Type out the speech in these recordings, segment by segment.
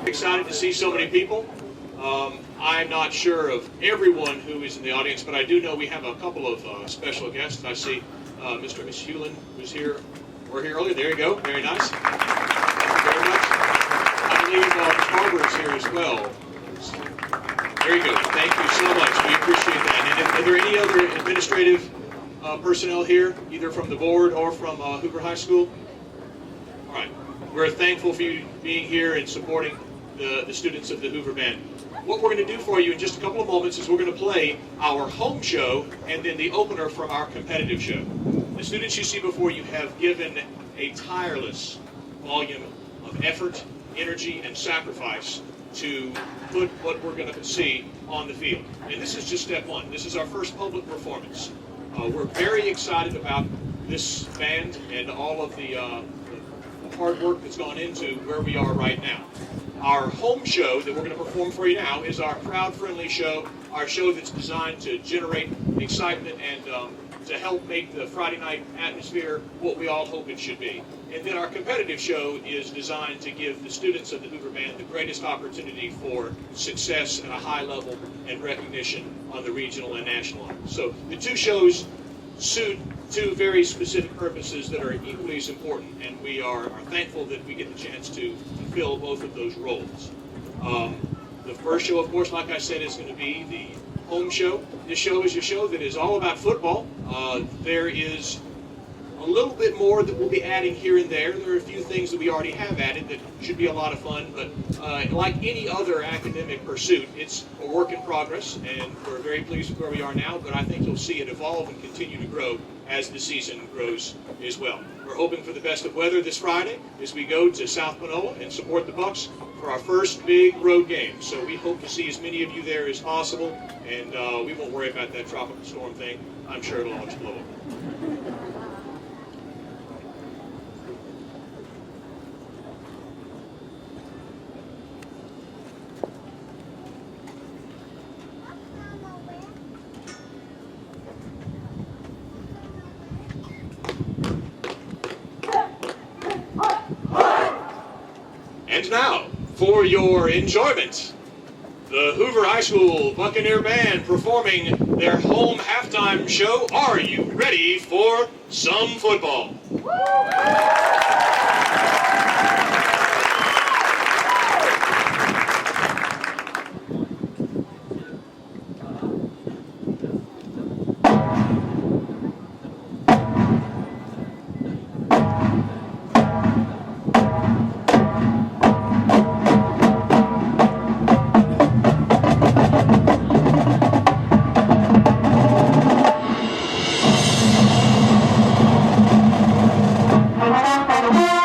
Excited to see so many people. I'm not sure of everyone who is in the audience, but I do know we have a couple of special guests. I see Mr. and Miss Hewlin was here. We're here earlier. There you go. Very nice. Thank you very much. I believe Ms. Barber is here as well. Very good. Thank you so much. We appreciate that. And are there any other administrative personnel here, either from the board or from Hoover High School? All right. We're thankful for you being here and supporting the students of the Hoover Band. What we're going to do for you in just a couple of moments is we're going to play our home show and then the opener from our competitive show. The students you see before you have given a tireless volume of effort, energy, and sacrifice to put what we're going to see on the field. And this is just step one. This is our first public performance. We're very excited about this band and all of the hard work that's gone into where we are right now. Our home show that we're going to perform for you now is our crowd-friendly show, our show that's designed to generate excitement and to help make the Friday night atmosphere what we all hope it should be. And then our competitive show is designed to give the students of the Hoover Band the greatest opportunity for success at a high level and recognition on the regional and national level. So the two shows suit two very specific purposes that are equally as important, and we are thankful that we get the chance to fulfill both of those roles. The first show, of course, like I said, is going to be the home show. This show is a show that is all about football. There is a little bit more that we'll be adding here and there. There are a few things that we already have added that should be a lot of fun, but like any other academic pursuit, it's a work in progress, and we're very pleased with where we are now, but I think you'll see it evolve and continue to grow as the season grows as well. We're hoping for the best of weather this Friday as we go to South Panola and support the Bucks for our first big road game. So we hope to see as many of you there as possible, and we won't worry about that tropical storm thing. I'm sure it'll all just blow over. And now, for your enjoyment, the Hoover High School Buccaneer Band performing their home halftime show. Are you ready for some football? Thank you.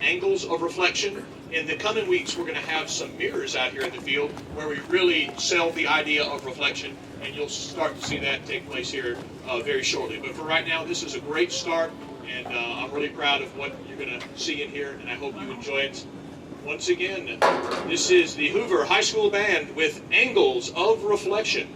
angles of reflection. In the coming weeks, we're going to have some mirrors out here in the field where we really sell the idea of reflection, and you'll start to see that take place here very shortly. But for right now, this is a great start, and I'm really proud of what you're going to see in here, and I hope you enjoy it. Once again, this is the Hoover High School Band with Angles of Reflection.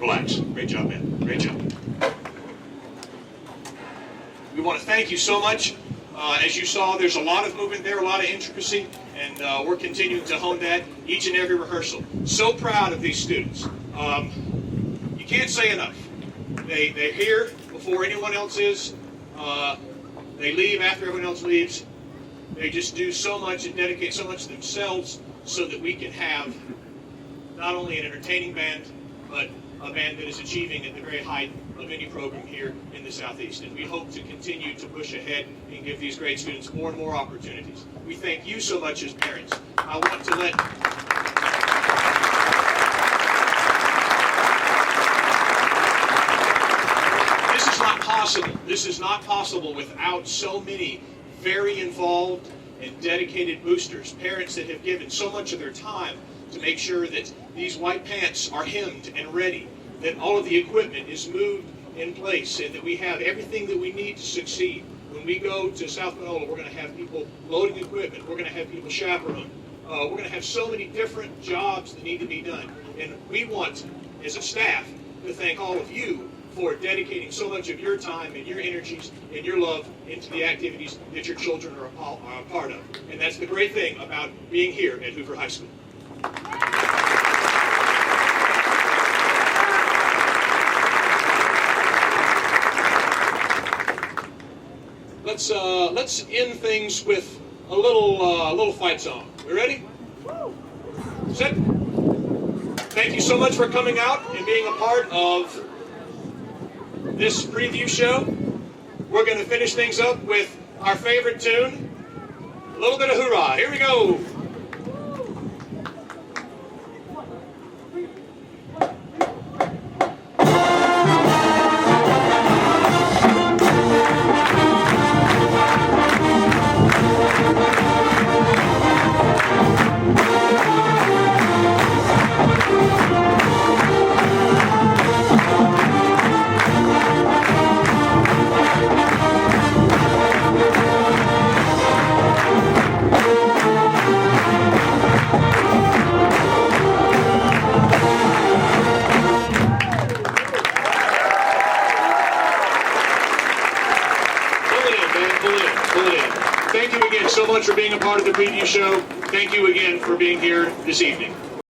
Relax. Great job, man. Great job. We want to thank you so much. As you saw, there's a lot of movement there, a lot of intricacy, and we're continuing to hone that each and every rehearsal. So proud of these students. You can't say enough. They're here before anyone else is. They leave after everyone else leaves. They just do so much and dedicate so much to themselves so that we can have not only an entertaining band, but a band that is achieving at the very height of any program here in the Southeast. And we hope to continue to push ahead and give these great students more and more opportunities. We thank you so much as parents. I want to let this is not possible. This is not possible without so many very involved and dedicated boosters, parents that have given so much of their time to make sure that these white pants are hemmed and ready, that all of the equipment is moved in place, and that we have everything that we need to succeed. When we go to South Manola, we're going to have people loading equipment, we're going to have people chaperone, we're going to have so many different jobs that need to be done. And we want, as a staff, to thank all of you for dedicating so much of your time and your energies and your love into the activities that your children are a part of. And that's the great thing about being here at Hoover High School. let's end things with a little fight song. We ready? Set. Thank you so much for coming out and being a part of this preview show. We're going to finish things up with our favorite tune, a little bit of hoorah. Here we go. Thank you again so much for being a part of the preview show. Thank you again for being here this evening.